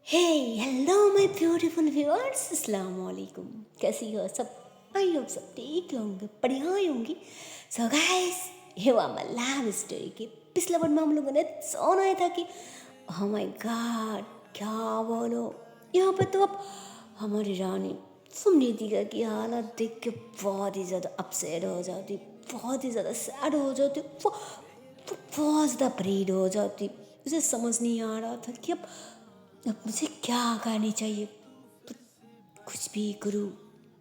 Hey hello my beautiful viewers, अस्सलाम वालेकुम। कैसी हो सब? आई होप सब ठीक होंगे, बढ़िया ही होंगी। सो गाइस, ये वो हमारा लव स्टोरी के पिछले वर्ड में हम लोगों ने सुना था कि ओह माय गॉड, क्या बोलो, यहाँ पे तो अब हमारी रानी समृद्धि का की हालत देख के बहुत ही ज़्यादा अपसेट हो जाती, बहुत ही ज़्यादा सैड हो जाती, वो बहुत ज़्यादा परेड हो जाती। उसे समझ नहीं आ रहा था कि अब मुझे क्या करनी चाहिए। पर कुछ भी करूँ,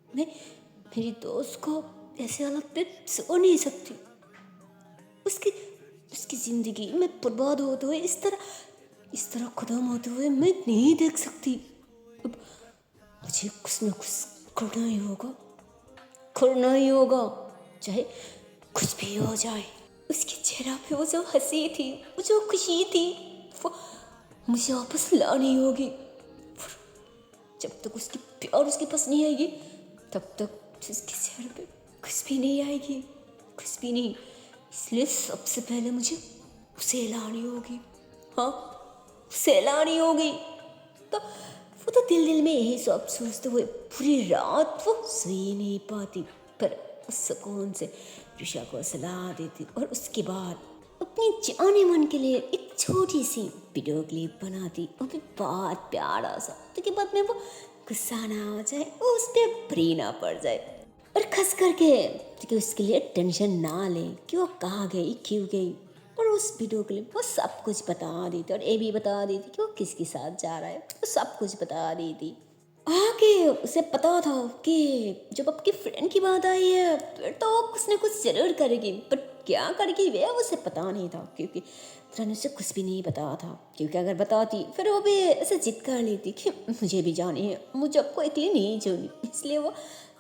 मैं मेरी दोस्त को ऐसे हालत पे सो नहीं सकती। उसकी उसकी ज़िंदगी में बर्बाद होते हुए इस तरह ख़त्म होते हुए मैं नहीं देख सकती। अब मुझे कुछ ना कुछ करना ही होगा, चाहे कुछ भी हो जाए। उसके चेहरा पे वो जो हंसी थी, वो जो खुशी थी, वो मुझे वापस लानी होगी। जब तक उसकी प्यार उसके पास नहीं आएगी, तब तक उसके चेहरे पे कुछ भी नहीं आएगी, कुछ भी नहीं। इसलिए सबसे पहले मुझे उसे लानी होगी। हाँ, उसे लानी होगी। तो वो तो दिल दिल में यही सब सोचते हुए पूरी रात वो सो ही नहीं पाती, पर उस सुकून से ऋषा को सलाह देती और उसके बाद अपनी जाने मन के लिए एक छोटी सी वीडियो क्लिप बनाती और फिर बहुत प्यारा सा, ताकि बाद में वो गुस्सा ना हो जाए, वो उस पर फ्री ना पड़ जाए, और खस करके ताकि उसके लिए टेंशन ना ले कि वो कहाँ गई, क्यों गई। और उस वीडियो क्लिप वो सब कुछ बता दी थी, और ये भी बता दी थी कि वो किसके साथ जा रहा है, वो सब कुछ बता दी थी। आगे उसे पता था कि जब आपकी फ्रेंड की बात आई है फिर तो वो कुछ ना कुछ जरूर करेगी, बट क्या करेगी वे उसे पता नहीं था, क्योंकि फ्रेंड उसे कुछ भी नहीं पता था। क्योंकि अगर बताती फिर वो भी ऐसे जिद कर लेती कि मुझे भी जानी है, मुझे आपको अकेले नहीं छोड़नी। इसलिए वो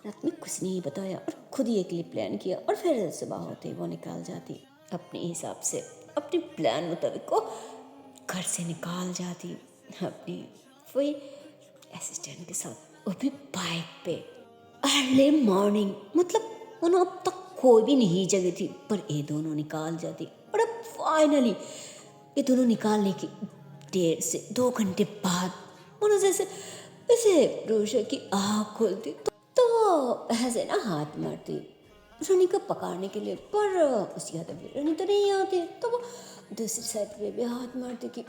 रात में कुछ नहीं बताया और खुद ही अकेले प्लान किया, और फिर सुबह होते वो निकाल जाती अपने हिसाब से, अपने प्लान मुताबिक वो घर से निकाल जाती अपनी वही असिस्टेंट के साथ, वो भी बाइक पे। अर्ली मॉर्निंग, मतलब उन्हें अब तक कोई भी नहीं जगह थी, पर ये दोनों निकाल जाती। और अब फाइनली ये दोनों निकालने की 1.5 से 2 घंटे बाद उन्होंने जैसे ऐसे रोशा की आँख खोलती तो ऐसे ना हाथ मारती रनी को पकड़ने के लिए, पर उसकी हाथ में रनी तो नहीं आती, तो वो दूसरी साइड पे भी हाथ मारती कि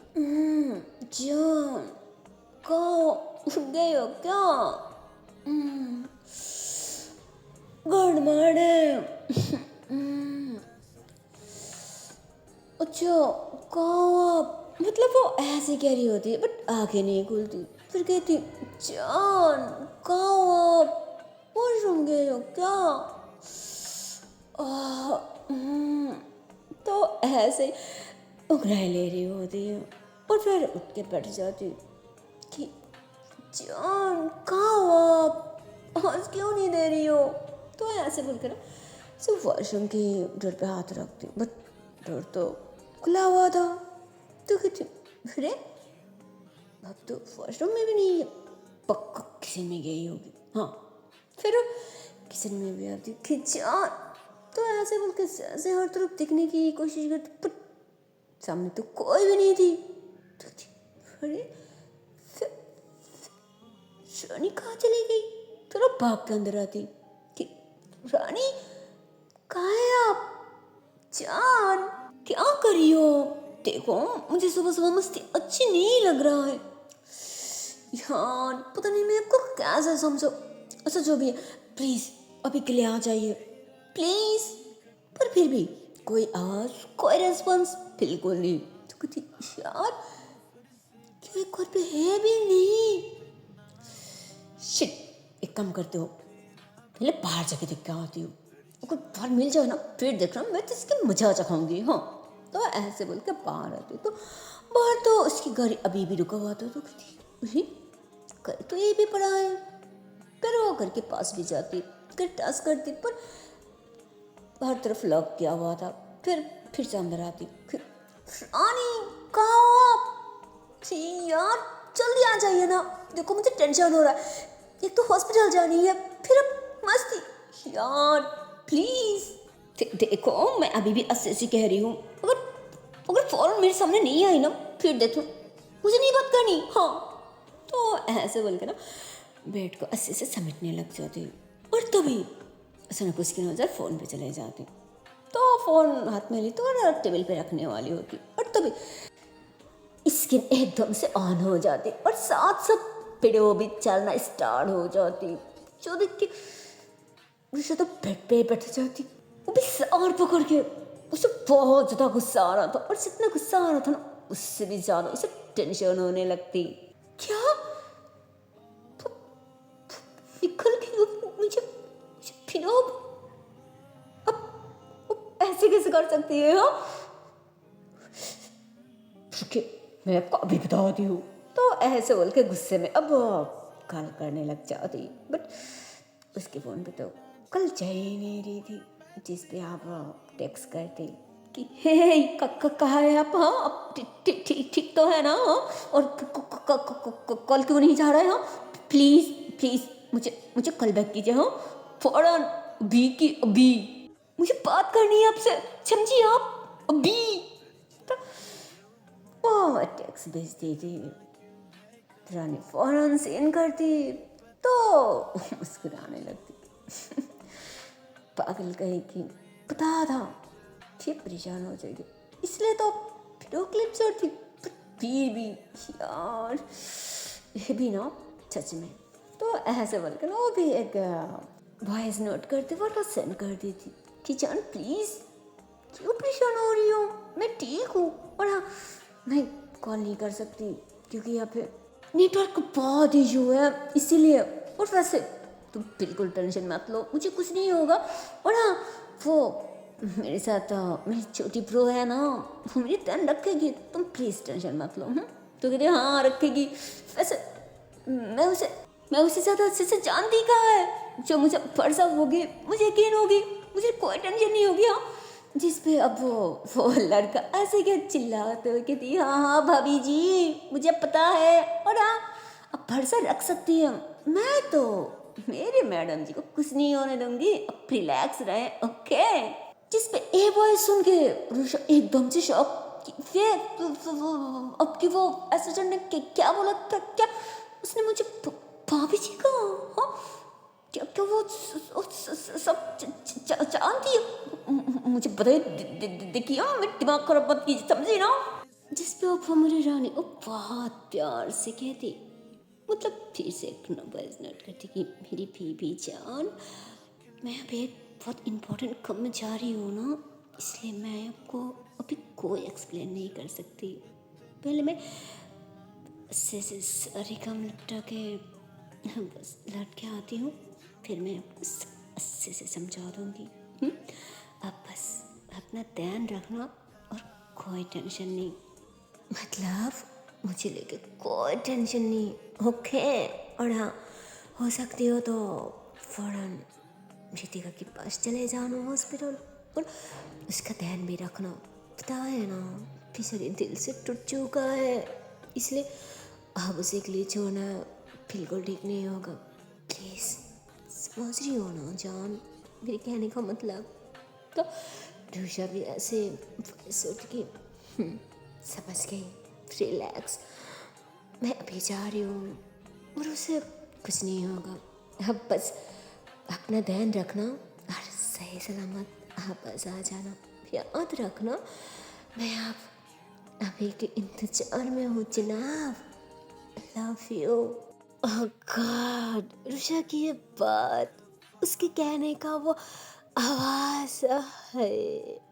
जान को उठ गए हो क्या? Good morning. अच्छा, कहाँ आप? मतलब वो ऐसे कह रही होती है बट आगे नहीं खुलती, फिर कहती जान कहाँ हो आप? वॉशरूम गए हो क्या? आह, तो ऐसे उगराई ले रही होती है, और फिर उठ के बैठ जाती कि जान कहाँ हो आप? आवाज़ क्यों नहीं दे रही हो? तो ऐसे बोलकर सिर्फ वॉशरूम की डोर पे हाथ रखती, बट डोर तो खुला हुआ था। तो कहती अरे अब तो वॉशरूम में भी नहीं है, पक्का किचन में गई होगी। हाँ, फिर वो किचन में भी आती कि जान, तो ऐसे बोल के ऐसे हर तरफ दिखने की कोशिश करती, पर सामने तो कोई भी नहीं थी। तो अरे रानी कहाँ चली गई? थोड़ा भाग के अंदर आती कि रानी कहाँ है आप? जान क्या कर रही हो? देखो मुझे सुबह सुबह मस्ती अच्छी नहीं लग रहा है यार, पता नहीं मैं आपको कैसे समझो। अच्छा जो भी है, प्लीज अभी के लिए आ जाइए प्लीज। पर फिर भी कोई आवाज, कोई रेस्पॉन्स बिल्कुल नहीं। तो कहती यार ये घर पे है भी नहीं। शिट, एक काम करते हो, पहले बाहर जाके देख के आती हूँ, अगर बाहर मिल जाए ना फिर देख रहा हूँ मैं तो इसकी मजा चखाऊंगी। हाँ, तो ऐसे बोल के बाहर आती हूँ, तो बाहर तो उसकी गाड़ी अभी भी रुका हुआ था। तो कहती घर तो ये भी पड़ा है। फिर वो घर के पास भी जाती, घर टच करती, पर हर तरफ लॉक किया हुआ था। फिर से अंदर आती, फिर रानी कहाँ हो आप? यार जल्दी आ जाइए ना, देखो मुझे टेंशन हो रहा है, एक तो हॉस्पिटल जानी है, फिर अब मस्ती। यार प्लीज देखो मैं अभी भी अच्छे से कह रही हूँ, अगर फौरन मेरे सामने नहीं आई ना फिर देखो, मुझे नहीं बात करनी। हाँ तो ऐसे बोल के ना बेड को अस्सी से समेटने लग जाती और तभी अचानक उसकी नज़र फ़ोन पे चले जाती। तो फ़ोन हाथ में ली तो और टेबल पे रखने वाली होती और तभी स्किन एकदम से ऑन हो जाती और साथ साथ वीडियो भी चलना स्टार्ट हो जाती। जो देख के मुझे तो बेड पे बैठ जाती, वो भी सर पकड़ के। उसे बहुत ज़्यादा गुस्सा आ रहा था और जितना गुस्सा आ रहा था ना उससे भी ज़्यादा उसे टेंशन होने लगती। क्या निकल के मुझे फिर अब ऐसे कैसे कर सकती है? हाँ मैं आपको अभी बताती हूँ। तो ऐसे बोल के गुस्से में अब कॉल करने लग जाती, बट उसके फ़ोन पे तो कल जा ही नहीं रही थी जिस पे आप टेक्स्ट करते कि हे कहाँ है आप? हाँ अब ठीक तो है ना? हाँ और कॉल क्यों नहीं जा रहा है? हाँ प्लीज़ प्लीज़ मुझे कॉल बैक कीजिए। हाँ फौरन अभी की अभी मुझे बात करनी है आपसे, समझिए आप अभी। तो टेक्स्ट भेजती थी, रानी फौरन सीन करती तो मुस्कुराने लगती। पागल कहीं की, पता था कि परेशान हो जाएगी इसलिए तो वीडियो क्लिप छोड़ती, फिर भी यार ये भी ना सच में। तो ऐसे बोलकर वो भी एक वॉइस नोट करते वो सेंड कर दी थी कि जान प्लीज़ क्यों परेशान हो रही हो, मैं ठीक हूँ और हाँ मैं कॉल नहीं कर सकती क्योंकि यहाँ पे नेटवर्क बहुत इशू है इसीलिए। और वैसे तुम बिल्कुल टेंशन मत लो, मुझे कुछ नहीं होगा। और हाँ वो मेरे साथ मेरी छोटी प्रो है ना, वो मेरी ध्यान रखेगी, तुम प्लीज़ टेंशन मत लो। तो कहते हाँ रखेगी। वैसे मैं उसे ज़्यादा अच्छे से जानती कहाँ है, जो मुझे भरोसा होगी, मुझे यकीन होगी, मुझे कोई टेंशन नहीं होगी। हाँ जिस पे अब वो लड़का ऐसे क्या चिल्लाते हुए कहती हाँ भाभी जी मुझे पता है और हाँ अब भरोसा रख सकती है, मैं तो मेरे मैडम जी को कुछ नहीं होने दूंगी, अब रिलैक्स रहे ओके। जिस पे ए बॉय सुन के ऋषा एकदम से शॉक कि अब कि वो असिस्टेंट ने क्या बोला था, क्या उसने मुझे भाभी जी कहा? हाँ क्या क्या वो सब जानती है, मुझे बताइए देखिए मैं दिमाग खराब मत कीजिए समझी ना। जिस पे वो मेरी रानी वो बहुत प्यार से कहती, मतलब फिर से एक वॉइस नोट करती कि मेरी बीबी जान मैं अभी एक बहुत इम्पोर्टेंट काम में जा रही हूँ ना, इसलिए मैं आपको अभी कोई एक्सप्लेन नहीं कर सकती। पहले मैं से सारी काम निपटा के बस लौट के आती हूँ, फिर मैं अच्छे से समझा दूँगी। अब बस अपना ध्यान रखना और कोई टेंशन नहीं, मतलब मुझे लेके कोई टेंशन नहीं ओके। और हाँ हो सकती हो तो फ़ौरन रितिका के पास चले जाना हॉस्पिटल और उसका ध्यान भी रखना, पता है ना बेचारी दिल से टूट चुका है, इसलिए आप उसे के लिए छोड़ना बिल्कुल ठीक नहीं होगा। प्लीज़ समझ रही हो ना जान मेरे कहने का मतलब। तो ऋषा भी ऐसे सोच के समझ गई, रिलैक्स मैं अभी जा रही हूँ और उसे कुछ नहीं होगा, अब बस अपना ध्यान रखना और सही सलामत आप बस आ जाना। याद रखना मैं आप अभी के इंतजार में हूँ जनाब, love you. Oh god Risha की ये बात, उसके कहने का वो आवाज़ है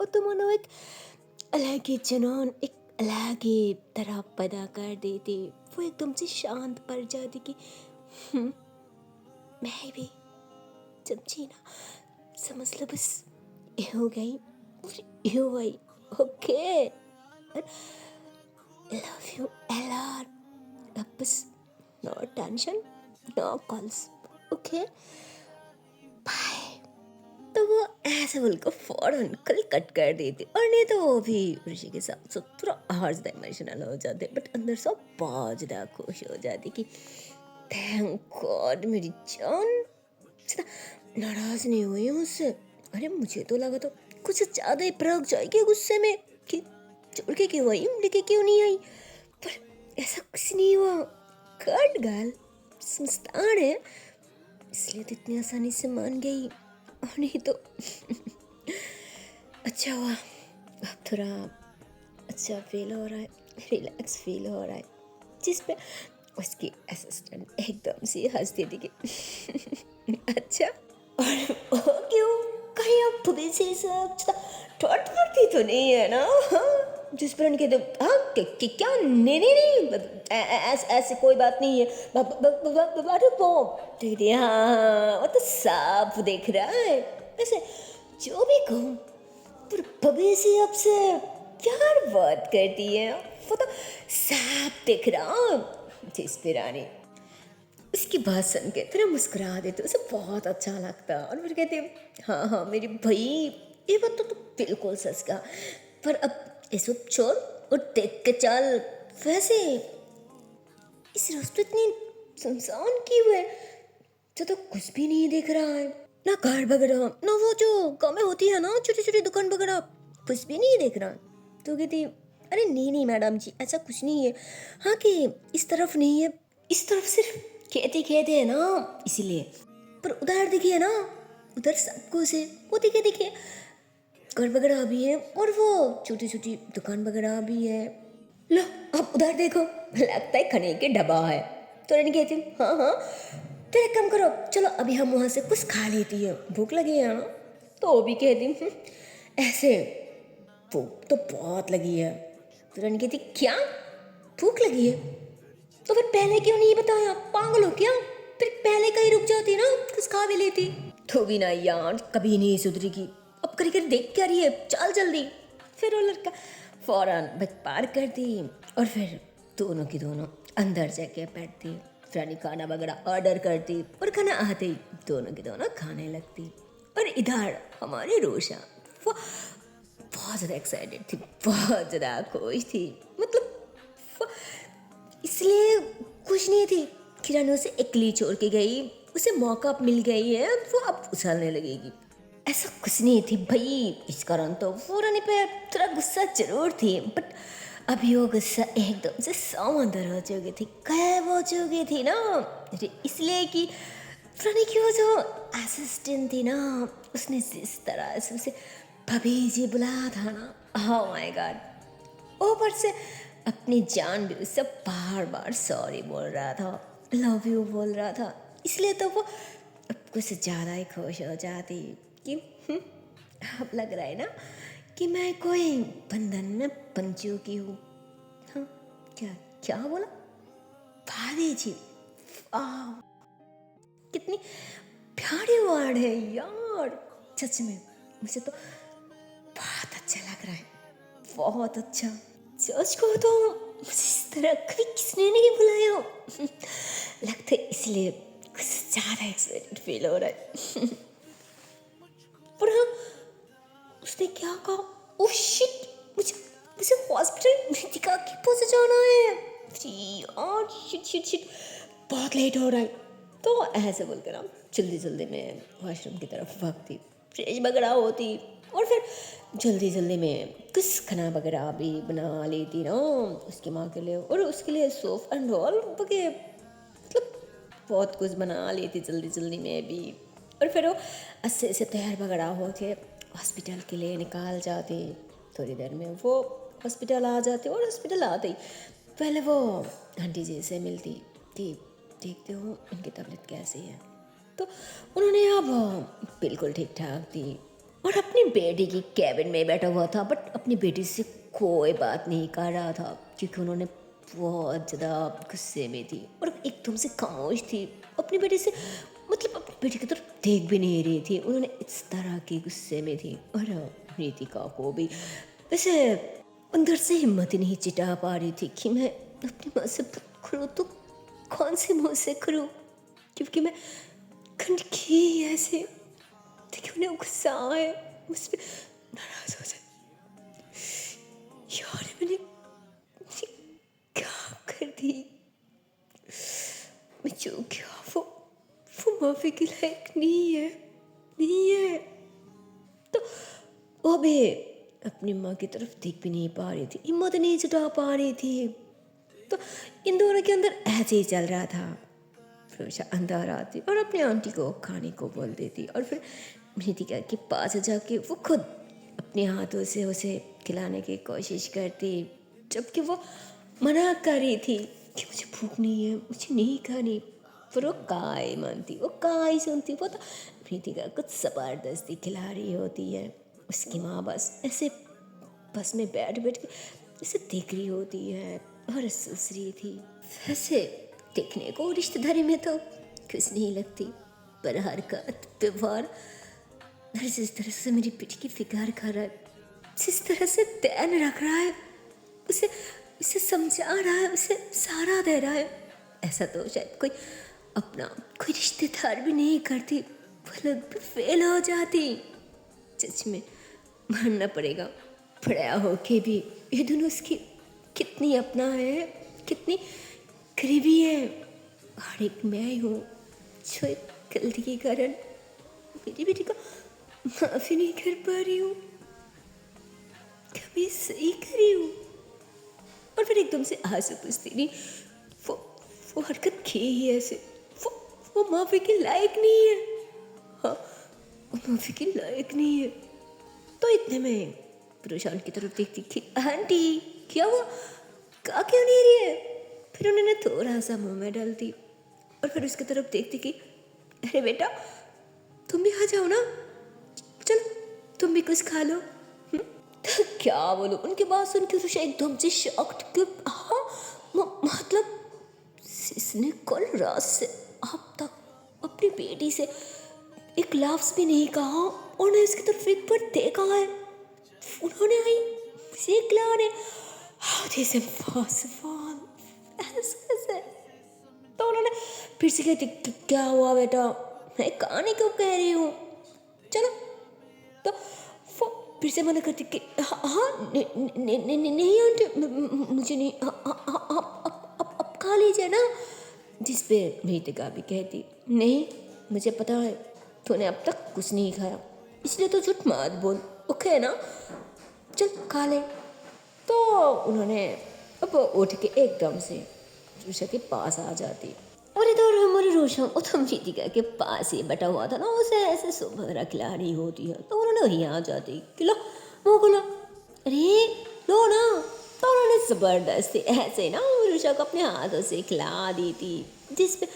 और तुम उन्हें एक अलग ही जुनून, एक अलग ही तरह पैदा कर देती। वो एकदम से शांत पड़ जाती कि मैं भी समझी ना, समझ लो बस ये हो गई ये हो गई ओके। लव यू एलआर, अब बस no tension no calls okay bye. तो वो ऐसे बोलकर फौरन कल कट कर देती और नहीं तो वो भी ऋषि के साथ सब थोड़ा और ज़्यादा इमोशनल हो जाते, बट अंदर से बहुत ज़्यादा खुश हो जाती कि थैंक गॉड मेरी जान नाराज़ नहीं हुई मुझसे। अरे मुझे तो लगा तो कुछ ज़्यादा ही भड़क जाएगी गुस्से में कि छोड़ के क्यों आई, लेके क्यों नहीं आई, पर ऐसा कुछ नहीं हुआ। कर्ड गर्ल समझदार है, इसलिए तो इतनी आसानी से मान गई, और नहीं तो अच्छा हुआ, अब थोड़ा अच्छा फील हो रहा है, रिलैक्स फील हो रहा है। जिस पे उसकी असिस्टेंट एकदम से हंस देती कि अच्छा, और वो क्यों, कहीं आप भूमि से सब ठोट पड़ती तो नहीं है ना? हाँ? जिस पर उनके तो हाँ क्या नहीं नहीं नहीं ऐसे कोई बात नहीं है, ठीक है, हाँ वो तो साफ देख रहा है। वैसे जो भी कहूँ, पर भभी से आपसे प्यार बात करती है, वो तो साफ दिख रहा। जिस पे रानी उसकी बात सुन के थोड़ा मुस्कुरा देते, उसे बहुत अच्छा लगता, और फिर कहते हाँ हाँ मेरी भाई, ये बात तो तू बिल्कुल सच कहा, पर अब इस वक्त छोड़ और देख के चल। वैसे इस रास्ते इतनी सुनसान क्यों है? तो कुछ भी नहीं दिख रहा है, ना कार वगैरह, ना वो जो गाँव में होती है ना छोटी छोटी दुकान वगैरह, कुछ भी नहीं दिख रहा। तो कहती अरे नहीं नहीं मैडम जी, ऐसा कुछ नहीं है, हाँ कि इस तरफ नहीं है, इस तरफ सिर्फ खेती खेत है ना, इसीलिए। पर उधर देखिए ना, उधर सब कुछ है, वो देखिए देखिए घर वगैरह भी है, और वो छोटी छोटी दुकान वगैरह भी है। लो अब उधर देखो, लगता है खाने के डब्बा है। तो रानी कहती हाँ हाँ, फिर एक काम करो, चलो अभी हम वहाँ से कुछ खा लेती है, भूख लगी है ना? तो वो भी कहती ऐसे भूख तो बहुत लगी है। तो रानी कहती क्या भूख लगी है? तो फिर पहले क्यों नहीं बताया, पागल हो क्या? फिर पहले कहीं रुक जाती ना, कुछ खा भी लेती। तो भी ना यार, कभी नहीं सुधरेगी, अब कर कर देख क्या रही है, चल जल्दी। फिर वो लड़का फौरन बच पार कर दी, और फिर दोनों की दोनों अंदर जाके बैठती, रानी खाना वगैरह ऑर्डर करती, और खाना आते ही दोनों की दोनों खाने लगती। और इधर हमारी रोशा वो बहुत ज़्यादा एक्साइटेड थी, बहुत ज़्यादा खुश थी, मतलब इसलिए खुश नहीं थी कि रानी उसे अकेली छोड़ के गई, उसे मौका मिल गई है, वो अब उछलने लगेगी, ऐसा कुछ नहीं थी भाई। इस कारण तो वो रानी पे थोड़ा गुस्सा जरूर थी, बट अभी वो गुस्सा एकदम से समंदर हो चुकी थी, गायब हो चुकी थी ना। इसलिए कि रानी की वो जो असिस्टेंट थी ना, उसने जिस तरह से उसे भाभी जी बुलाया था ना, ओह माय गॉड, ऊपर से अपनी जान भी उससे बार बार सॉरी बोल रहा था, लव यू बोल रहा था, इसलिए तो वो अब कुछ ज़्यादा ही खुश हो जाती कि अब लग रहा है ना कि मैं कोई बंधन में बन चुकी हूँ। हाँ क्या क्या बोला भाभी जी, वाह कितनी प्यारी वर्ड है यार, सच में मुझे तो बहुत अच्छा लग रहा है, बहुत अच्छा। सच को तो मुझे इस तरह कभी किसने नहीं बुलाया, लगता है इसलिए कुछ ज़्यादा एक्साइटेड फील हो रहा है। पर हाँ, उसने क्या कहा, ओह शिट, मुझे मुझे हॉस्पिटल मृतिका की पास जाना है, यार शिट शिट शिट, बहुत लेट हो रहा है। तो ऐसे बोलकर ना जल्दी जल्दी में वॉशरूम की तरफ भागती, फ्रेश वगैरह होती, और फिर जल्दी जल्दी में कुछ खाना वगैरह भी बना लेती ना उसकी माँ के लिए, और उसके लिए सूप एंड रोल वगैरह, मतलब बहुत कुछ बना लेती जल्दी जल्दी में भी। और फिर वो अच्छे से तैयार वगैरह हो के हॉस्पिटल के लिए निकाल जाती, थोड़ी देर में वो हॉस्पिटल आ जाती, और हॉस्पिटल आते ही पहले वो आंटी जी से मिलती थी, देखते हो उनकी तबीयत कैसी है। तो उन्होंने अब बिल्कुल ठीक ठाक थी, और अपनी बेटी की कैबिन में बैठा हुआ था, बट अपनी बेटी से कोई बात नहीं कर रहा था, क्योंकि उन्होंने बहुत ज़्यादा गुस्से में थी, और एकदम से खामोश थी अपनी बेटी से, मतलब अपनी बेटी की तरफ देख भी नहीं रही थी, उन्होंने इस तरह के गुस्से में थी। और रीतिका को भी वैसे अंदर से हिम्मत ही नहीं चिटा पा रही थी कि मैं अपनी माँ से बात करूँ तो कौन से मुँह से करूँ, क्योंकि मैं खंड की ऐसे, देखिए उन्हें गुस्सा आए, मुझ पर नाराज हो जाए, यार मैंने क्या कर दी, मैं जो क्या वो माफी के लायक नहीं है, नहीं है। तो वो भी अपनी माँ की तरफ देख भी नहीं पा रही थी, हिम्मत नहीं जुटा पा रही थी, तो इन दोनों के अंदर ऐसे ही चल रहा था। फिर उषा अंदर आती और अपनी आंटी को खाने को बोल देती और फिर मृतिका के पास जाके वो खुद अपने हाथों से उसे खिलाने की कोशिश करती, जबकि वो मना कर रही थी कि मुझे भूख नहीं है, मुझे नहीं खानी। पर वो कहाँ ही मानती, वो कहाँ ही सुनती। वो तो मृतिका कुछ ज़बरदस्ती खिला रही होती है। उसकी माँ बस ऐसे बस में बैठ बैठ के इसे देख रही होती है और सोच रही थी। वैसे देखने को रिश्तेदारी में तो कुछ नहीं लगती, पर हरकत व्यवहार जिस तरह से मेरी पीठ की फिकार खा रहा है, जिस तरह से ध्यान रख रहा है, उसे उसे समझा रहा है, उसे सहारा दे रहा है, ऐसा तो शायद कोई अपना कोई रिश्तेदार भी नहीं करती। वो लोग भी फेल हो जाती। सच में मानना पड़ेगा, पढ़ा होके भी ये दोनों उसकी कितनी अपना है, कितनी करीबी है। और एक मैं हूँ जो एक गलती के कारण मेरी बेटी को माफ़ी नहीं कर पा रही हूँ, कभी सही करी हूँ। और फिर एकदम से आंसू पूछती नहीं, वो हरकत की ही ऐसे, वो माफ़ी के लायक नहीं है। हाँ, वो माफ़ी के लायक नहीं है। तो इतने में परेशान की तरफ देखती कि आंटी क्या हुआ, का क्यों नहीं रही है। फिर उन्होंने थोड़ा सा मुंह में डालती और फिर उसकी तरफ देखती कि अरे बेटा तुम भी आ जाओ ना, चलो तुम भी कुछ खा लो। तो क्या बोलो, उनकी बात सुन के ऋषा एकदम से शॉक्ड कि हाँ मतलब इसने कल रात से अब तक अपनी बेटी से एक लफ्ज़ भी नहीं कहा और ने इसकी तरफ एक बार देखा है। उन्होंने आई मुझे खिलाने, हाउ दिस इम्पॉसिबल, ऐसे। तो उन्होंने फिर से कहती क्या हुआ बेटा, मैं कहानी क्यों कह रही हूँ, चलो। तो वो फिर से मना करती कि हाँ नहीं आंटी मुझे नहीं, अब खा लीजिए ना। जिस पे मृतिका भी कहती नहीं मुझे पता है तूने अब तक कुछ नहीं खाया, इसलिए तो झूठ मत बोल, ओके ना, चल खा ले। तो उन्होंने अब उठ के एकदम से ऋषा के पास आ जाती और इधर हमारी रोशा उत्तम मृतिका के पास ही बैठा हुआ था ना, उसे ऐसे सुभद्रा खिला रही होती है। तो उन्होंने वहीं आ जाती कि लो मुँह खोलो, अरे लो ना। तो उन्होंने ज़बरदस्ती ऐसे ना ऋषा को अपने हाथों से खिला दी थी, जिस पे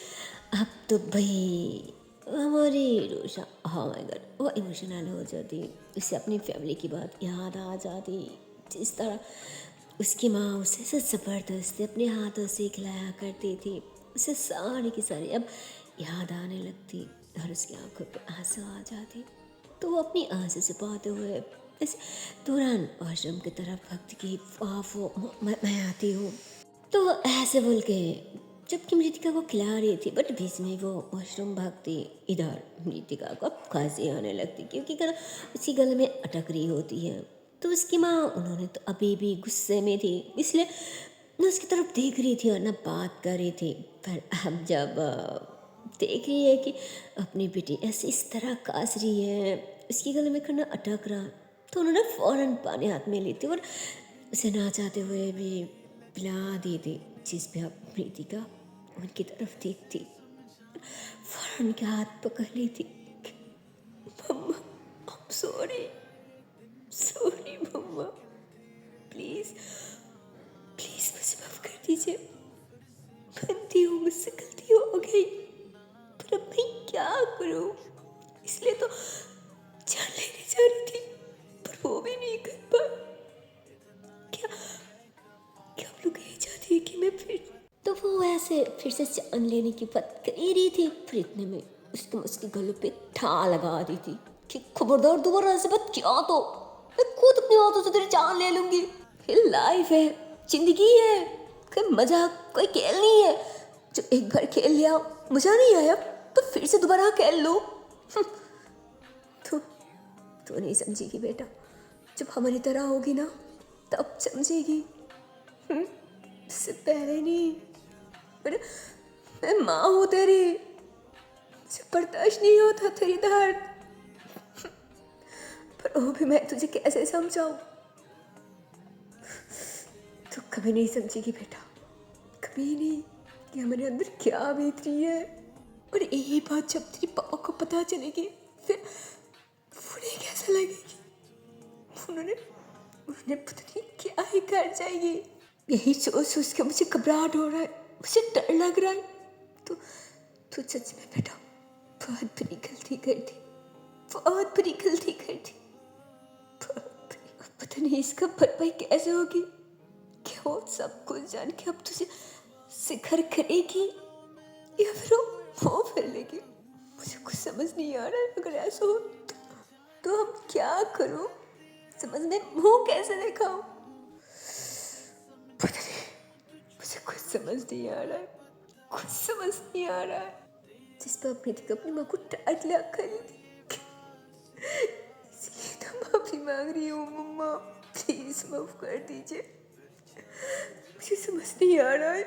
अब तो भाई हमारी ऋषा oh my God वो इमोशनल हो जाती। उसे अपनी फैमिली की बात याद आ जाती, जिस तरह उसकी माँ उसे ऐसे ज़बरदस्ती अपने हाथों से खिलाया करती थी। उसे सारी की सारी अब याद आने लगती और उसकी आंखों पे आंसू आ जाती। तो वो अपनी आंसू छुपाते हुए ऐसे तुरंत वॉशरूम की तरफ भक्त की वो मैं आती हूँ। तो वो ऐसे बोल के जबकि मृतिका को खिला रही थी, बट बीच में वो वॉशरूम भागती। इधर मृतिका को अब खांसी आने लगती क्योंकि गला उसकी गले में अटक रही होती है। तो उसकी माँ उन्होंने तो अभी भी गुस्से में थी, इसलिए न उसकी तरफ देख रही थी और न बात कर रही थी। पर अब जब देख रही है कि अपनी बेटी ऐसे इस तरह कास रही है, उसके गले में खाना अटक रहा, तो उन्होंने फ़ौरन पानी हाथ में ली थी और उसे ना चाहते हुए भी पिला दी थी। जिस पे अब मृतिका उनकी तरफ देखती फ़ौरन के हाथ पकड़ ली थी। मम्मा सॉरी सॉरी मम्मा, प्लीज़ प्लीज़ मुझे माफ़ कर दीजिए, मानती हूँ मुझसे गलती हो गई, पर अब मैं क्या करूँ। इसलिए तो जान लेने जा रही थी, पर वो भी नहीं कर पाई। क्या क्या आप लोग यही चाहती है कि मैं फिर तो वो ऐसे फिर से जान लेने की बात कर ही रही थी। फिर इतने में उसके गले पे ठा लगा दी थी कि खबरदार दोबारा ऐसे बात किया तो मैं खुद अपने हाथों से तेरी जान ले लूंगी। ये लाइफ है, जिंदगी है, कोई मजाक कोई खेल नहीं है। जो एक बार खेल लिया मजा नहीं आया तो फिर से दोबारा खेल लो। तो नहीं समझेगी बेटा, जब हमारी तरह होगी ना तब समझेगी, इससे पहले नहीं। मैं माँ हूँ तेरी, मुझे बर्दाश्त नहीं होता तेरी दर्द, पर वो भी मैं तुझे कैसे समझाऊँ। तू कभी नहीं समझेगी बेटा, भी नहीं कि हमारे अंदर क्या बीत रही है। और यही बात जब तेरी पापा को पता चलेगी फिर उन्हें कैसा लगेगी। उन्होंने उन्होंने पता नहीं क्या ही कर जाएगी। यही सोच सोच के मुझे घबराहट हो रहा है, मुझे डर लग रहा है। तो तू सच में बेटा बहुत बड़ी गलती कर दी, बहुत बड़ी गलती कर दी, बहुत बड़ी। पता नहीं इसका भरपाई कैसे होगी। क्या वो सब कुछ जान के अब तुझे शिखर करेगी या फिर वो फिर लेगी। मुझे कुछ समझ नहीं आ रहा है। अगर ऐसा हो तो हम क्या करूं, समझ में मुंह कैसे दिखाऊं। पता नहीं, मुझे कुछ समझ नहीं आ रहा है, कुछ समझ नहीं आ रहा है। जिस पर अपनी थी अपनी माँ को डांट लिया करी थी, इसलिए तो माफी मांग रही हूँ। मम्मा प्लीज माफ कर दीजिए। मुझे समझ नहीं आ रहा है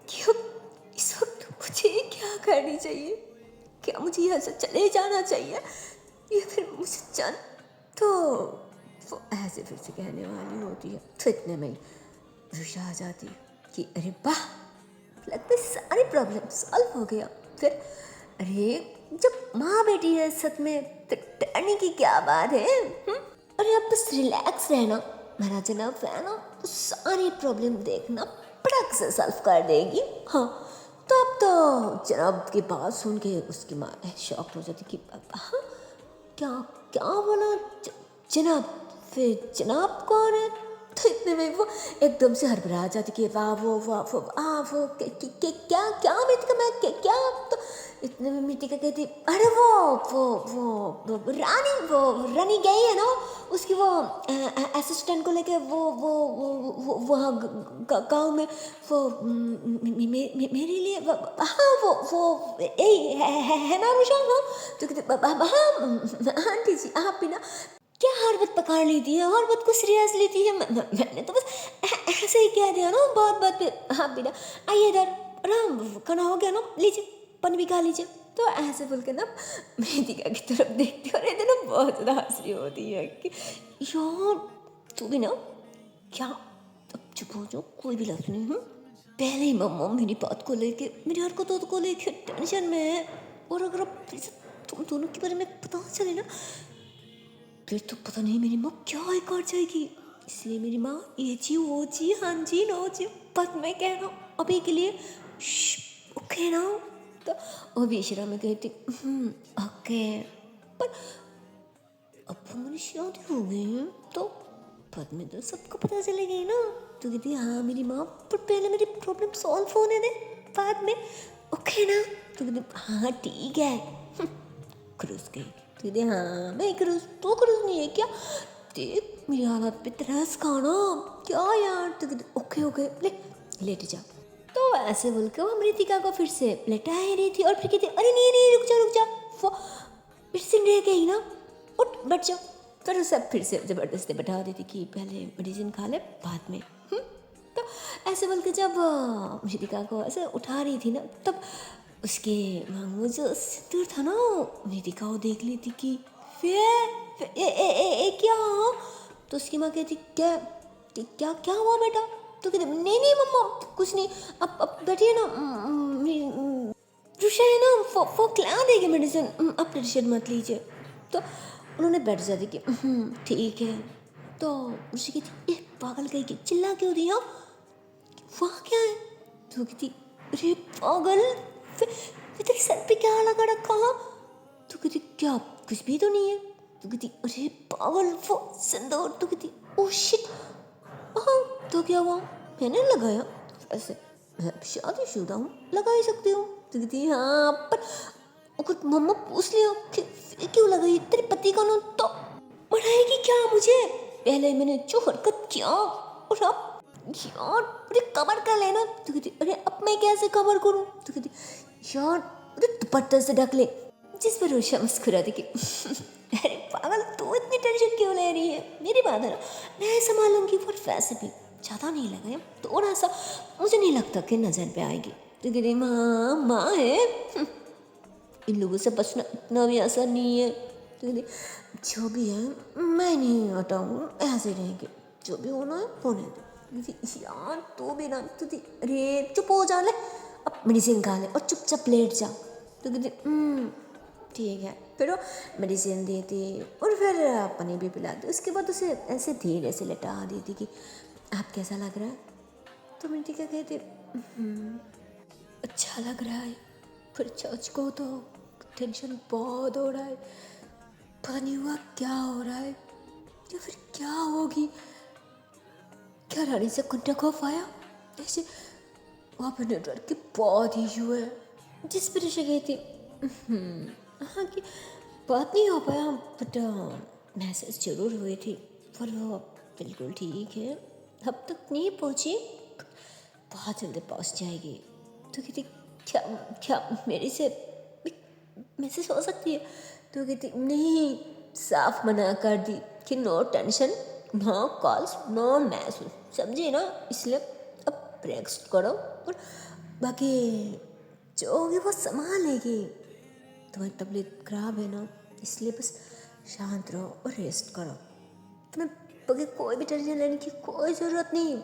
कि अब इस वक्त मुझे क्या करनी चाहिए। क्या मुझे यहाँ से चले जाना चाहिए या फिर मुझे चंद तो वो ऐसे फिर से कहने वाली होती है तो इतने में रुषा आ जाती है कि अरे वाह, लगता है सारी प्रॉब्लम सॉल्व हो गया। फिर अरे जब माँ बेटी है सच में तो डरने की क्या बात है। अरे अब बस रिलैक्स रहना, मेरा जनाब है ना तो सारी प्रॉब्लम देखना पटक से सॉल्व कर देगी। हाँ तो अब तो जनाब की बात सुन के उसकी माँ शॉक हो जाती कि हाँ क्या क्या बोला जनाब, फिर जनाब कौन है। तो इतने में वो एकदम से हड़बड़ा जाती कि वाह वो क्या क्या मितिका मैं क्या। तो इतने में मितिका कहती अरे वो रानी गई है ना, उसकी वो असिस्टेंट को लेके वो वहाँ गाँव में वो मेरे लिए हाँ वो है ना रुषा। हाँ तो कहते हाँ आंटी जी आप भी ना क्या हरबत पकड़ ली थी है, हरबत को सीरियस लेती है। मैंने तो बस ऐसे ही कह दिया ना बात बात पे। हाँ बेटा आइए इधर, राम खाना हो गया ना, लीजिए पानी भी खा लीजिए। तो ऐसे बोल के ना मेदिका की तरफ देखती और इधर ना बहुत ज़्यादा हंसी होती है कि यार तू भी ना क्या। अब चुप हो जाओ, कोई भी लफ्ज़ नहीं। पहले ही मम्मा मेरी बात को लेके मेरी हरकतों को लेके टेंशन में है, और अगर अब फिर से तुम दोनों के बारे में पता चले ना फिर तो पता नहीं मेरी माँ क्या ही कर जाएगी। इसलिए मेरी माँ ये जी वो जी हाँ जी नो जी बस मैं कह रहा हूँ अभी के लिए ओके ना। तो वो बेशरा में कहती ओके, पर अब हमारी शादी हो गई है तो बाद में तो सबको पता चलेगा ना। तो कहती हाँ मेरी माँ, पर पहले मेरी प्रॉब्लम सॉल्व होने दे बाद में ओके ना। तो कहती हाँ ठीक है। क्रूज गई। तो कहती हाँ मैं क्रूज, तो क्रूज नहीं है क्या, देख मेरी हालत पे तरस खाना क्या यार। तो कहती ओके ओके ले लेट जा। तो ऐसे बोल के वो अमृतिका को फिर से लेटा ही रही थी और फिर कहती अरे नहीं नहीं रुक जा वो फिर से रह गई ना, उठ बैठ जाओ। फिर सब फिर से ज़बरदस्ती बैठा देती कि पहले मेडिसिन खा ले बाद में। तो ऐसे बोल के जब अमृतिका को ऐसे उठा रही थी ना तब उसके मांग में जो सिंदूर था ना अमृतिका वो देख लेती कि क्या। तो उसकी माँ कहती क्या क्या क्या हुआ बेटा। तो कहते नहीं नहीं मम्मा कुछ नहीं, अब बैठिए ना, रुषा है ना वो खिला देगी मेडिसिन, आप टेंशन मत लीजिए। तो उन्होंने बैठ जाती कि ठीक है। तो ऋषि कहती ये पागल कहीं की चिल्ला क्यों रही हो, वहाँ क्या है। तो कहती अरे पागल फिर तेरे सर पे क्या लगा रखा। तो कहती क्या कुछ भी तो नहीं है। तो कहती अरे पागल वो सिंदूर। तो कहती ओह शिट हाँ तो क्या हुआ, मैंने लगाया ऐसे शादीशुदा हूँ लगा ही सकती हूँ। तो कहती हाँ पर अगर मम्मा पूछ लिया कि क्यों लगाई तेरे पति का ना तो मनाएगी क्या मुझे। पहले मैंने जो हरकत किया और अब यार अरे कवर कर लेना। तो कहती अरे अब मैं कैसे कवर करूँ। तो कहती यार अरे दुपट्टे से ढक ले। जिस पर रुषा मुस्कुराती कि अरे पागल तू इतनी टेंशन क्यों ले रही है, मेरी बात है ना मैं संभालूंगी। पर वैसे भी ज़्यादा नहीं लगाया, थोड़ा सा मुझे नहीं लगता कि नज़र पे आएगी। तो कहती माँ है इन लोगों से बचना इतना भी आसान नहीं है। तो कहती जो भी है मैं नहीं हटाऊँ, ऐसे रहेंगे जो भी होना है होने दो, यार तो भी ना तो अरे चुप हो जा ले, अब मेडिसिन खा ले और चुपचाप लेट जा। तो कहती ठीक है। फिर वो मेडिसिन देती और फिर पानी भी पिलाती। उसके बाद उसे ऐसे धीरे से लेटा देती कि आप कैसा लग रहा है। तो मृतिका कहती अच्छा लग रहा है, फिर सच को तो टेंशन बहुत हो रहा है, पता नहीं हुआ क्या हो रहा है या फिर क्या होगी। क्या रानी से कांटेक्ट ऑफ आया, ऐसे वहाँ पर नेटवर्क की बहुत इशू है। जिस पर ऋषि गई थी हाँ कि बात नहीं हो पाया, बट मैसेज जरूर हुई थी, पर वो बिल्कुल ठीक है, अब तक नहीं पहुँची, बहुत जल्दी पहुँच जाएगी। तो कहती क्या क्या मेरे से मैसेज हो सकती है। तो कहती नहीं, साफ मना कर दी कि no tension, no calls, no message, समझे ना, इसलिए अब रेस्ट करो और बाकी जो होगी वो संभालेगी। तुम्हारी तबीयत खराब है ना, इसलिए बस शांत रहो और रेस्ट करो। तुम्हें बाकी कोई भी टेंशन लेने की कोई ज़रूरत नहीं,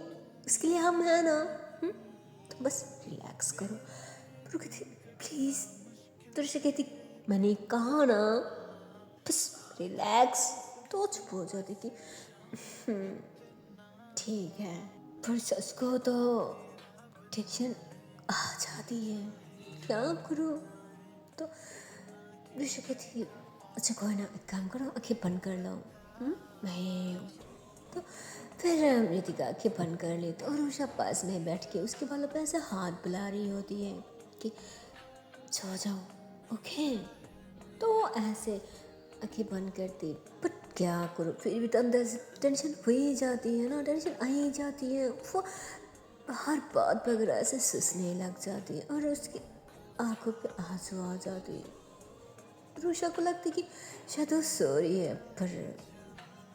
इसके लिए हम हैं ना। तो बस रिलैक्स करो। पर कहती प्लीज़। तो ऋषि कहती मैंने कहा ना बस रिलैक्स। तो चुप हो जाती कि ठीक है। पर सच को तो टेंशन आ जाती है, क्या करूँ। तो ऋषि कहती अच्छा कोई ना, एक काम करो आँखें बंद कर लो, मैं हूँ। तो फिर रितिका आँखें बंद कर ली तो रुषा पास में बैठ के उसके बालों पे ऐसे हाथ बुला रही होती है कि सो जाओ, ओके। तो ऐसे आँखें बंद करती, बट क्या करूँ, फिर भी तो अंदर से टेंशन हो ही जाती है ना, टेंशन आ ही जाती है। वो हर बात पर ऐसे सुसने लग जाती है और उसकी आंखों पे आंसू आ जाते हैं। रुषा को लगती कि शायद वो सो रही है, पर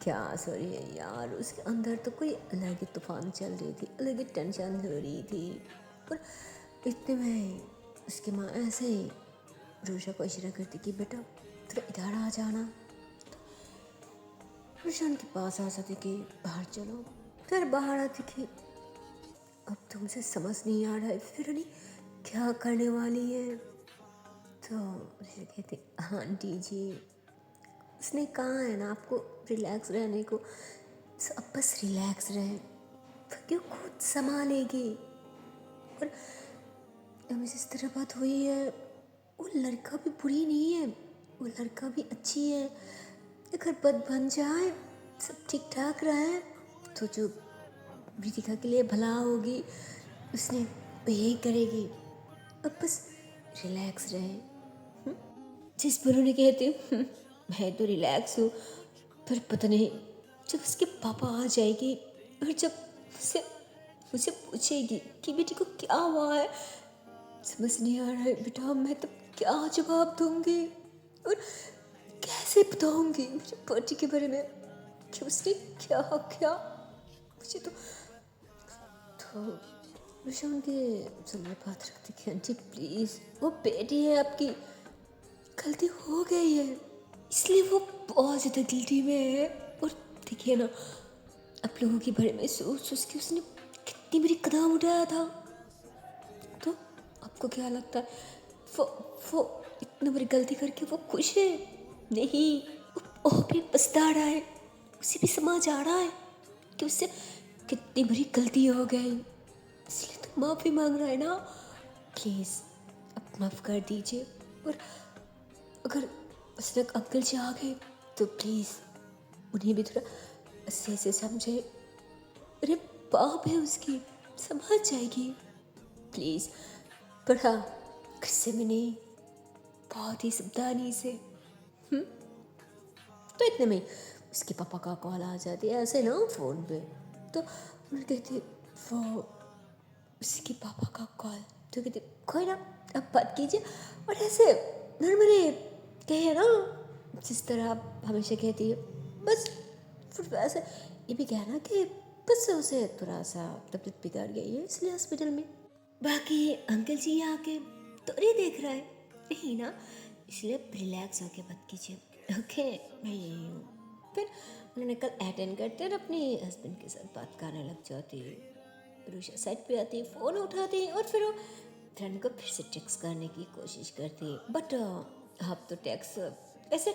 क्या सो रही है यार, उसके अंदर तो कोई अलग ही तूफान चल रही थी, अलग ही टेंशन हो रही थी। पर इतने में उसकी माँ ऐसे ही रुषा को इशारा करती कि बेटा थोड़ा इधर आ जाना। रुषा उनके पास आ जाती कि बाहर चलो। फिर बाहर आती कि अब तुमसे समझ नहीं आ रहा है फिर नहीं क्या करने वाली है। तो ऋषि कहते आंटी जी उसने कहा है ना आपको रिलैक्स रहने को, तो अब बस रिलैक्स रहे, क्यों खुद संभालेगी। और हमें जिस तरह बात हुई है वो लड़का भी बुरी नहीं है, वो लड़का भी अच्छी है। अगर बात बन जाए सब ठीक ठाक रहे तो जो रितिका के लिए भला होगी उसने यही करेगी। अब बस रिलैक्स रहे। जिस पर उन्हें कहती मैं तो रिलैक्स हूँ, पर पता नहीं जब उसके पापा आ जाएगी और जब मुझसे मुझे पूछेगी कि बेटी को क्या हुआ है, समझ नहीं आ रहा है बेटा, मैं तो क्या जवाब दूंगी और कैसे बताऊंगी मेरे पति के बारे में कि उसने क्या किया। मुझे तो मुझे उनके सामने बात रखती कि आंटी प्लीज़, वो बेटी है आपकी, गलती हो गई है इसलिए वो बहुत ज़्यादा गिल्टी में है। और देखिए ना आप लोगों के बारे में सोच सोच के उसने कितनी बड़ी कदम उठाया था। तो आपको क्या लगता है वो वो इतनी बड़ी गलती करके वो खुश है? नहीं, वो भी पछता रहा है, उसे भी समझ आ रहा है कि उससे कितनी बड़ी गलती हो गई, इसलिए तो माफ़ी मांग रहा है ना। प्लीज़ अब माफ़ कर दीजिए। और अगर उस तक अंकल जी आ गए तो प्लीज़ उन्हें भी थोड़ा अच्छे से समझे, अरे बाप है उसकी, समझ जाएगी प्लीज़। पर हाँ गुस्से में नहीं, बहुत ही सावधानी से। तो इतने में उसके पापा का कॉल आ जाती है ऐसे ना फ़ोन पे। तो उन्हें कहती वो उसके पापा का कॉल। तो कहती कोई ना अब बात कीजिए और ऐसे नॉर्मली कहिए ना जिस तरह आप हमेशा कहती है, बस फिर वैसे ये भी कहना कि बस उसे थोड़ा सा तबीयत बिगड़ गई है इसलिए हॉस्पिटल में, बाकी अंकल जी आके तो नहीं देख रहा है नहीं ना, इसलिए रिलैक्स होके बात कीजिए, ओके मैं यही हूँ। फिर उन्होंने कल अटेंड करते और अपने हस्बैंड के साथ बात करने लग जाती। रूशा साइड पे आती, फ़ोन उठाती और फिर वो फ्रेंड को फिर से टेक्स्ट करने की कोशिश करती, बट अब तो टेक्स्ट ऐसे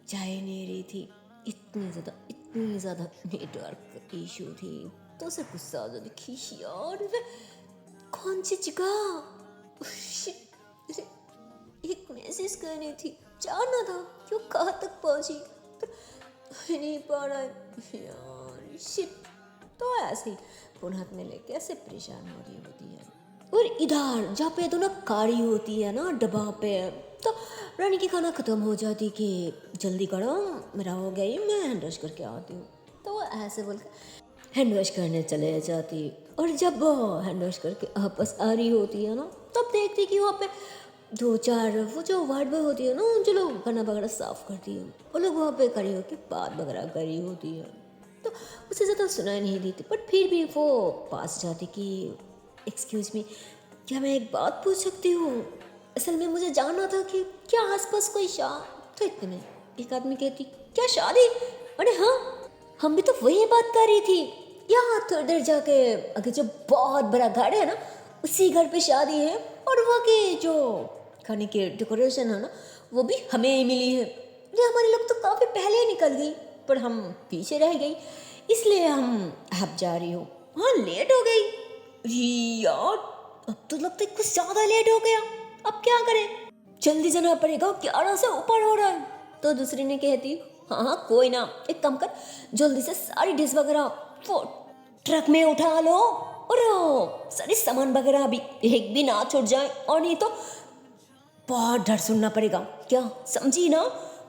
जा ही नहीं रही थी। इतनी ज़्यादा नेटवर्क इशू थी। तो उसे गुस्सा आ जाती, खींच यार कौन सी जगह, शिट, एक मैसेज करनी थी, जानना था क्यों कहाँ तक पहुँची, पर नहीं पा रहा है यार, शिट। तो ऐसे ही फोन हाथ में लेके ऐसे परेशान हो रही होती है। और इधर जहाँ पे दोनों कारी होती है ना डब्बा पे, तो रानी की खाना ख़त्म हो जाती कि जल्दी करो मेरा हो गई, मैं हैंड वॉश करके आती हूँ। तो वो ऐसे बोल के हैंड वॉश करने चले जाती। और जब वो हैंड वॉश करके वापस आ रही होती है ना, तब देखती कि वहाँ पे 2-4 वो जो वार्ड बॉय होती है ना, जो लोग खाना वगैरह साफ़ करती है, वो लोग वहाँ पे खड़ी होकर बात वगैरह करी होती है। तो उसे ज़्यादा सुनाई नहीं देती, बट फिर भी वो पास जाती कि एक्सक्यूज़ मी, क्या मैं एक बात पूछ सकती हूँ? असल में मुझे जानना था कि क्या आसपास कोई तो इतने में एक आदमी कहती, क्या शादी? अरे हाँ, हम भी तो वही बात कर रही थी। यहाँ थोड़ी देर जाके आगे जो बहुत बड़ा घर है ना, उसी घर पे शादी है, और वहाँ के जो खाने के डेकोरेशन है ना, वो भी हमें ही मिली है। अरे हमारे लोग तो काफ़ी पहले ही निकल गई, पर हम पीछे रह गई, इसलिए हम अब जा रही हूँ। हाँ, लेट हो गई। यार अब तो लगता है कुछ ज़्यादा लेट हो गया, अब क्या करें? जल्दी जाना पड़ेगा, 11 से ऊपर हो रहा है। तो दूसरी ने कहती, हाँ हाँ कोई ना, एक काम कर, जल्दी से सारी डिश वगैरह वो ट्रक में उठा लो, और सारी सामान वगैरह भी एक भी ना छूट जाए, और नहीं तो बहुत डर सुनना पड़ेगा। क्या समझी ना?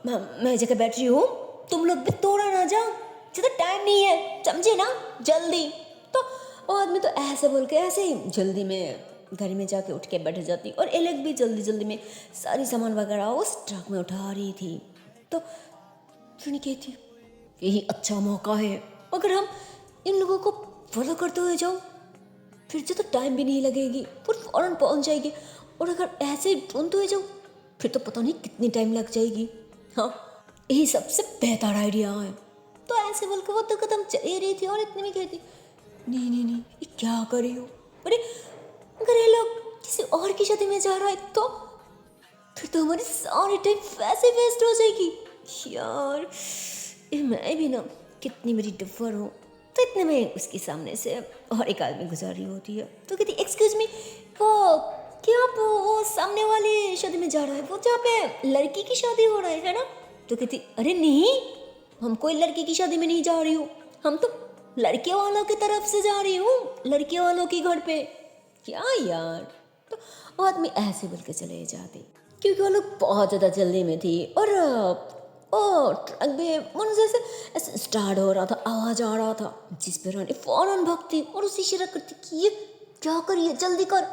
मैं जगह बैठ रही हूँ, तुम लोग भी तोड़ा ना जाओ, ज़्यादा टाइम नहीं है, समझे ना? जल्दी। तो वो आदमी तो ऐसे बोल के ऐसे ही जल्दी में घर में जाके उठ के बैठ जाती, और एलेक भी जल्दी जल्दी में सारी सामान वगैरह उस ट्रक में उठा रही थी। तो फिर कहती, यही अच्छा मौका है, अगर हम इन लोगों को फॉलो करते हुए जाओ, फिर ज़्यादा टाइम भी नहीं लगेगी, फिर फौरन पहुंच जाएगी। और अगर ऐसे ही ढूंढते हुए जाओ, फिर तो पता नहीं कितनी टाइम लग जाएगी। हाँ, यही सबसे बेहतर आइडिया है। तो ऐसे बोल के वो तो कदम चली रही थी, और इतने में कहती, नहीं नहीं नहीं, ये क्या कर रही हो? अरे अगर ये लोग किसी और की शादी में जा रहा है तो फिर तो हमारी सारी टाइम वैसे वेस्ट हो जाएगी यार। मैं भी ना कितनी बड़ी डफर हूँ। तो इतने में उसके सामने से और एक आदमी गुजर रही होती है, तो कहती, एक्सक्यूज मी, वो क्या आप वो सामने वाली शादी में जा रहा है, वो जहाँ पे लड़की की शादी हो रहा है ना? तो कहती, अरे नहीं, हम कोई लड़की की शादी में नहीं जा रही हूँ, हम तो लड़के वालों की तरफ से जा रही हूँ, लड़के वालों के घर पे। क्या यार? तो वो आदमी ऐसे बोल के चले जाते, क्योंकि वो लोग बहुत ज़्यादा जल्दी में थी। और ट्रक भी मन जैसे ऐसे स्टार्ट हो रहा था, आवाज़ आ रहा था, जिस पर रानी फौरन भागती और उसे इशारा करती कि ये क्या करिए, जल्दी कर,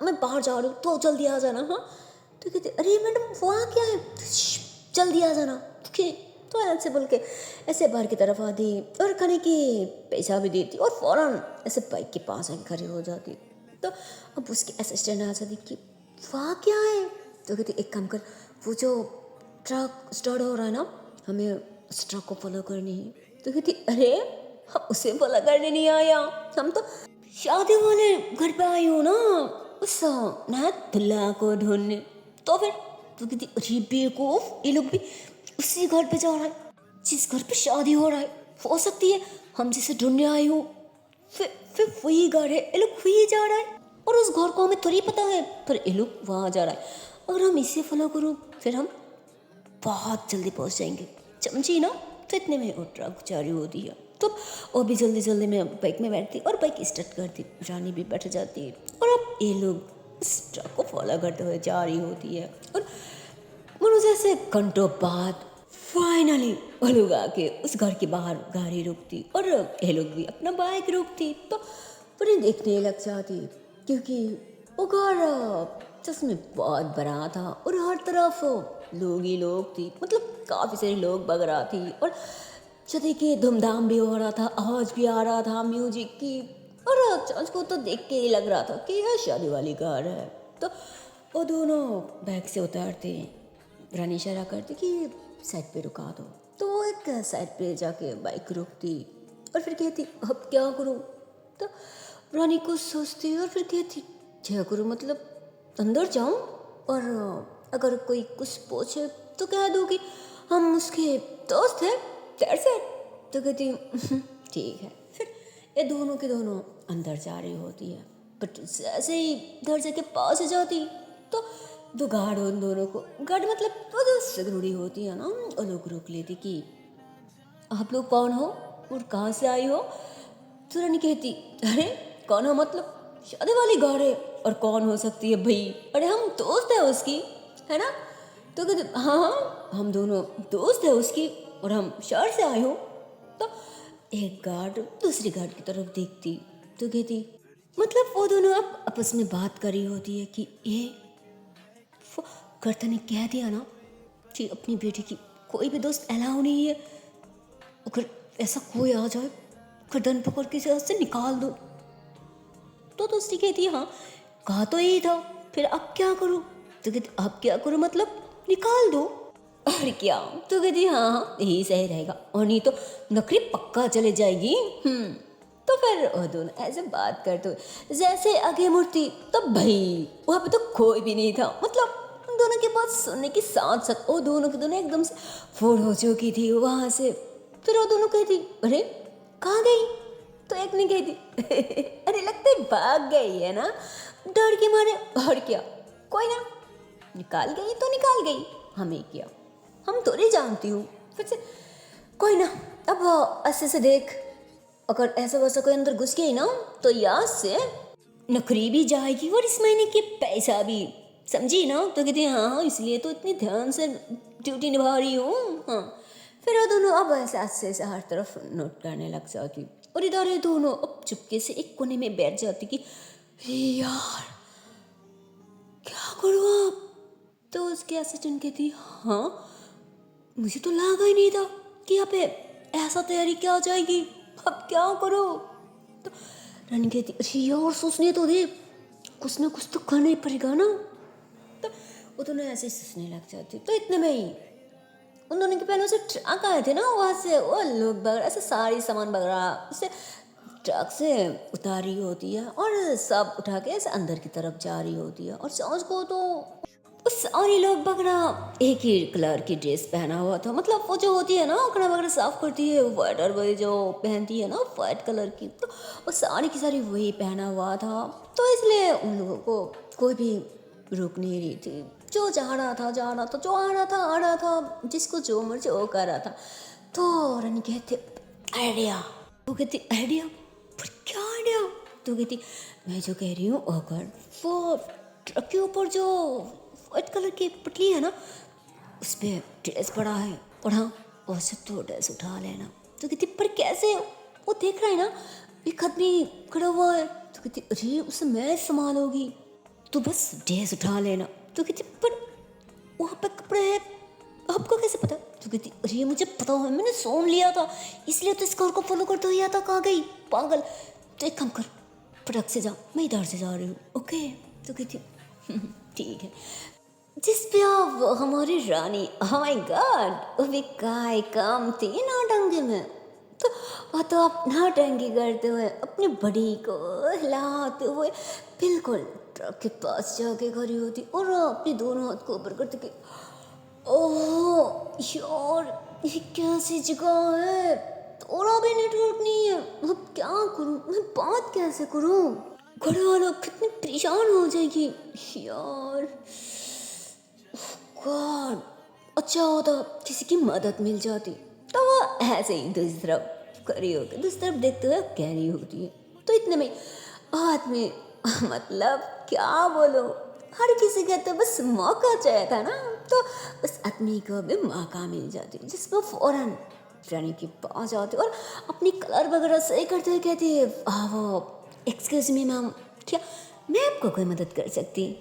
मैं बाहर जा रही हूँ, तो जल्दी आ जाना। हाँ, तो कहते, अरे मैडम वहाँ क्या है, जल्दी आ जाना। तो ऐसे बोल के ऐसे बाहर की तरफ आती और खाने की पैसा भी देती, और फौरन ऐसे बाइक के पास आके खड़ी हो जाती। तो अब उसकी असिस्टेंट आ जाती कि वहाँ क्या है? तो कहती, एक काम कर, वो जो ट्रक स्टार्ट हो रहा है ना, हमें उस ट्रक को फॉलो करनी है। तो कहती, अरे हम उसे फॉलो करने नहीं आया, हम तो शादी वाले घर पे आई हो ना, उस नया दुल्हा को ढूंढने। तो फिर तो कहती, अरे बेवकूफ, ये लोग भी उसी घर पे जा रहा है जिस घर पे शादी हो रहा है। हो सकती है हम जिसे ढूंढने आए हो फिर वही घर है, ये लोग वही जा रहा है, और उस घर को हमें थोड़ी पता है, पर ये लोग वहाँ जा रहा है। अगर हम इसे फॉलो करो, फिर हम बहुत जल्दी पहुँच जाएंगे, समझी ना? तो इतने में वो ट्रक जारी होती है, तो वो भी जल्दी जल्दी में बाइक में बैठती और बाइक स्टार्ट करती, रानी भी बैठ जाती है, और अब ये लोग उस ट्रक को फॉलो करते हुए जा रही होती है। और मनो जैसे घंटों बाद फाइनली वो लोग आके उस घर के बाहर गाड़ी रुकती, और ये लोग भी अपना बाइक रोकती, तो उन्हें देखने लग जाती, क्योंकि वो घर सच में बहुत बड़ा था, और हर तरफ लोग ही लोग थी, मतलब काफ़ी सारे लोग वगैरह थी, और शादी की धूमधाम भी हो रहा था, आवाज़ भी आ रहा था म्यूजिक की, और चांस को तो देख के ही लग रहा था कि यह शादी वाली कार है। तो वो दोनों बैग से उतारते, रानी इशारा करती कि साइड पे रुका दो। तो वो एक साइड पे जाके बाइक रोकती और फिर कहती अब क्या करूँ। तो रानी कुछ सोचती और फिर कहती क्या करूँ मतलब अंदर जाऊँ और अगर कोई कुछ पूछे तो कह दो कि हम उसके दोस्त हैं दैट्स इट। तो कहती ठीक है। फिर ये दोनों के दोनों अंदर जा रही होती है, बट जैसे ही दरवाजे के पास हो जाती तो दो गार्ड उन दोनों को, गार्ड मतलब वो जो सिक्योरिटी होती है ना, वो लोग रोक लेती कि आप लोग कौन हो और कहाँ से आई हो। तो रानी कहती अरे कौन हो मतलब शादी वाली गार्ड है और कौन हो सकती है भाई, अरे हम दोस्त है उसकी, है ना। तो कहते हाँ हाँ हम दोनों दोस्त है उसकी और हम शहर से आए हो। तो एक गार्ड दूसरी गार्ड की तरफ देखती तो कहती मतलब वो दोनों अब आपस में बात कर रही होती है कि ये कर्ता ने कह दिया ना कि अपनी बेटी की कोई भी दोस्त अलाउ नहीं है, अगर ऐसा कोई आ जाए गर्दन पकड़ के से निकाल दो। तो दूसरी कहती है हाँ कहा तो यही था, फिर अब क्या करूँ। तो कहती अब क्या करूँ मतलब निकाल दो और क्या। तो कहती हाँ हाँ यही सही रहेगा और नहीं तो नौकरी पक्का चले जाएगी। तो फिर वो दोनों ऐसे बात करते हुए जैसे आगे मुड़ती तब भाई वहाँ पे तो कोई भी नहीं था, मतलब उन दोनों की बात सुनने के साथ साथ वो दोनों के दोनों एकदम से फूड हो चुकी थी वहाँ से। फिर वो दोनों कहती अरे कहाँ गई। तो एक ने कहती अरे लगता है भाग गई है ना डर के मारे, और क्या कोई ना निकाल गई तो निकाल गई, हमें क्या हम थोड़ी जानती हूँ। फिर से कोई ना अब ऐसे से देख अगर ऐसा वैसा कोई अंदर घुस गई ना तो यहाँ से नौकरी भी जाएगी और इस महीने के पैसा भी, समझी ना। तो कहती हाँ हाँ इसलिए तो इतनी ध्यान से ड्यूटी निभा रही हूँ। हाँ फिर वो दोनों अब ऐसे हर तरफ नोट करने लग जाती और इधर ये दोनों अब चुपके से एक कोने में बैठ जाती कि यार क्या करूँ अब। तो उसके असिस्टेंट कहती हाँ मुझे तो लगा ही नहीं था कि यहाँ पे ऐसा तैयारी क्या आ जाएगी, अब क्या करो। तो रानी कहती अरे यार सोचने तो दे, कुछ ना कुछ तो करना ही पड़ेगा ना। तो वो दोनों ऐसे ही सोचने लग जाती। तो इतने में ही उन दोनों के पहले से ट्रक आए थे ना, वहाँ से वो लोग वगैरह ऐसे सारी सामान वगैरह उसे ट्रक से उतारी होती है और सब उठा के ऐसे अंदर की तरफ जा रही होती है। और समझ को तो उस सारे लोग वगैरह एक ही कलर की ड्रेस पहना हुआ था, मतलब वो जो होती है ना कपड़ा वगैरह साफ करती है वाइट और वही जो पहनती है ना वाइट कलर की, तो वो सारी की सारी वही पहना हुआ था। तो इसलिए उन लोगों को कोई भी रुक नहीं रही थी, जो जा रहा था जा रहा था, जो आ रहा था आ रहा था, जिसको जो मर्जी वो कर रहा था। तो रानी कहते आइडिया, वो कहती आइडिया पर क्या आइडिया। तो कहती मैं जो कह रही हूँ अगर वो ट्रक के ऊपर जो वाइट कलर की पटली है ना उस पर ड्रेस पड़ा है और हाँ वैसे तो ड्रेस उठा लेना। तो कहती पर कैसे, वो देख रहा है ना एक आदमी खड़ा हुआ है। तो कहती अरे उसे मैं संभालूंगी तो बस ड्रेस उठा लेना। तो कहती पर वहाँ पे कपड़े हैं आपको कैसे पता। तो कहती अरे मुझे पता है मैंने सोम लिया था इसलिए तो इस कार को फॉलो करते हुए आता, कहाँ गई पागल। तो एक काम कर फटक से जा, मैं इधर से जा रही हूँ ओके। तो कहती ठीक है। जिस पे आप हमारी रानी ओह माय गॉड वो भी काय काम थी नौटंकी में। तो वो तो आप नौटंकी करते हुए अपनी बड़ी को हिलाते हुए बिल्कुल ट्रक के पास जाके खड़ी होती और अपने दोनों हाथ को ऊपर करते कि ओह यार ये कैसी जगह है, थोड़ा भी नेटवर्क नहीं है, अब क्या करूं, मैं बात कैसे करूं, घर वालों कितने परेशान हो जाएगी यार। गॉड अच्छा होता किसी की मदद मिल जाती। तो वो ऐसे ही दूसरी तरफ खड़ी होकर दूसरी तरफ देखते हुए कह रही होती है। तो इतने में आदमी मतलब क्या बोलो, हर किसी का तो बस मौका चाहिए था ना। तो उस आदमी को भी मौका मिल जाती जिसको फौरन रानी के पास जाती और अपनी कलर वगैरह सही करते हुए कहती है वो एक्सक्यूज मी मैम क्या मैं आपको कोई मदद कर सकती।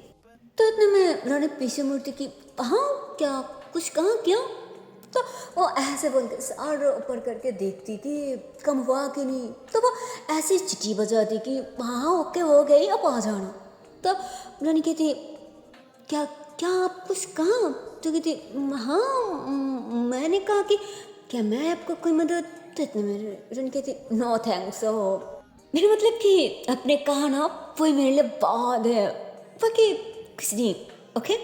तो इतने में रानी पीछे मुड़ती कि हाँ क्या कुछ कहा क्या। तो वो ऐसे बोल के सर ऊपर करके देखती कि कम हुआ कि नहीं। तो वो ऐसी चिट्ठी बजाती कि हाँ ओके हो गई अब आ जाना। तो रानी कहती क्या क्या आप कुछ कहा। तो कहती हाँ मैंने कहा कि क्या मैं आपको कोई मदद? तो इतने मेरे रन कहती नो थैंक्स। मेरा मतलब कि आपने कहा ना वही मेरे लिए बहुत है, बाकी कुछ नहीं। Okay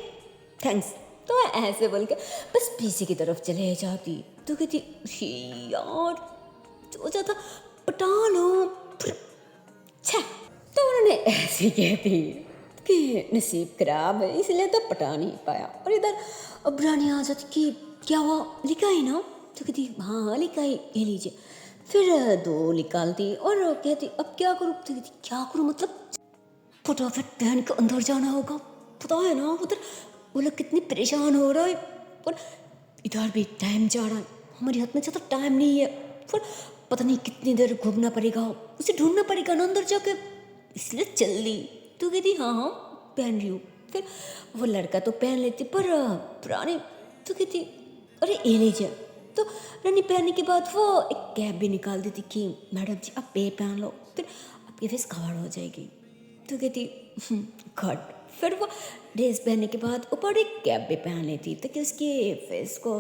thanks. तो मैं ऐसे बोल के बस पीछे की तरफ चले जाती तो कहती "हे यार सोचा था पटा लो छे।" तो उन्होंने ऐसे कहती कि नसीब खराब है इसलिए तो पटा नहीं पाया। और इधर अब रानी आ जाती कि क्या हुआ लिखा है ना? तो कहती हाँ हाँ लिखा है ये लीजिए। फिर 2 निकालती और कहती अब क्या करूँ? तो कहती क्या करूँ मतलब फटाफट बहन के अंदर जाना होगा, पता है ना उधर वो लोग कितनी परेशान हो रहा है और इधर भी टाइम जा रहा है, हमारे हाथ में ज़्यादा टाइम नहीं है। फिर पता नहीं कितनी देर घूमना पड़ेगा, उसे ढूंढना पड़ेगा ना अंदर जाके, इसलिए जल्दी। तो कहती हाँ हाँ पहन रही हूँ। फिर वो लड़का तो पहन लेती पर पुरानी तो कहती अरे ये लीजिए। तो रानी पहनने के बाद वो एक कैप भी निकाल देती कि मैडम जी आप ये पहन लो, फिर आपकी फेस कवर हो जाएगी। तो कहती घट। फिर वो ड्रेस पहनने के बाद ऊपर एक कैप भी पहन लेती ताकि उसके फेस को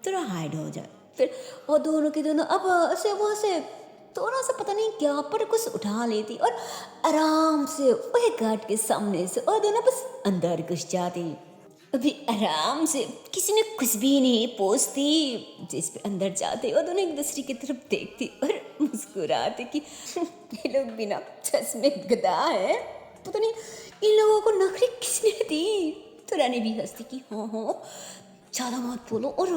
थोड़ा हाइड हो जाए। फिर और दोनों के दोनों अब ऐसे वहाँ से थोड़ा सा पता नहीं क्या पर कुछ उठा लेती और आराम से वही गार्ड के सामने से और दोनों बस अंदर घुस जाती। अभी आराम से किसी ने कुछ भी नहीं पूछती, जिस पे अंदर जाते और दोनों एक दूसरे की तरफ देखती और मुस्कुराते कि ये लोग बिना चश्मे गधा है, पता नहीं इन लोगों को नखरे किसने दी। तो रानी भी हंसती कि हाँ हाँ ज़्यादा मत बोलो और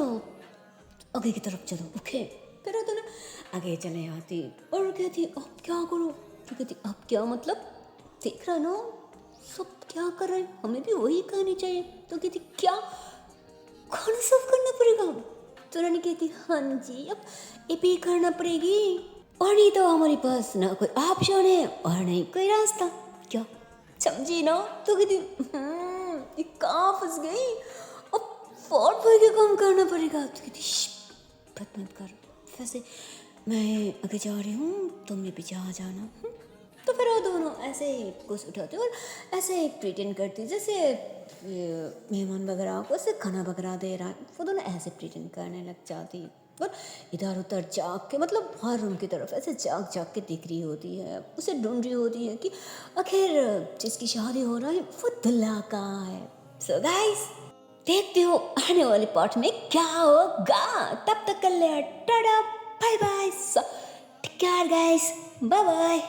आगे की तरफ चलो ओके। फिर वो दोनों आगे चले आती और कहती अब क्या करो? तो कहती अब क्या मतलब देख रहा ना सब क्या कर रहे हैं, हमें भी वही करनी चाहिए। तो कहती क्या खाना सर्व करना पड़ेगा? तो रानी कहती हाँ जी अब ये भी करना पड़ेगी और नहीं तो हमारे पास ना कोई ऑप्शन है और नहीं कोई रास्ता, क्या समझी ना? तो कहती ये कहाँ फंस गई, अब फौट भाई के काम करना पड़ेगा। तो कहती बात मत कर, वैसे मैं आगे जा रही हूँ तुम भी पीछे आ जाना। तो फिर वो दोनों ऐसे ही कुछ उठाते और ऐसे प्रिटेंड करती जैसे मेहमान वगैरह को ऐसे खाना वगैरह दे रहा है, वो दोनों ऐसे प्रिटेंड करने लग जाती और इधर उधर जाग के मतलब हर रूम की तरफ ऐसे जाग जाग के दिख रही होती है, उसे ढूंढ रही होती है कि आखिर जिसकी शादी हो रहा है वो दुल्हा कहाँ है। सो गाइस देखते हो आने वाले पार्ट में क्या होगा, तब तक कर ले tata bye bye, take care guys, bye bye.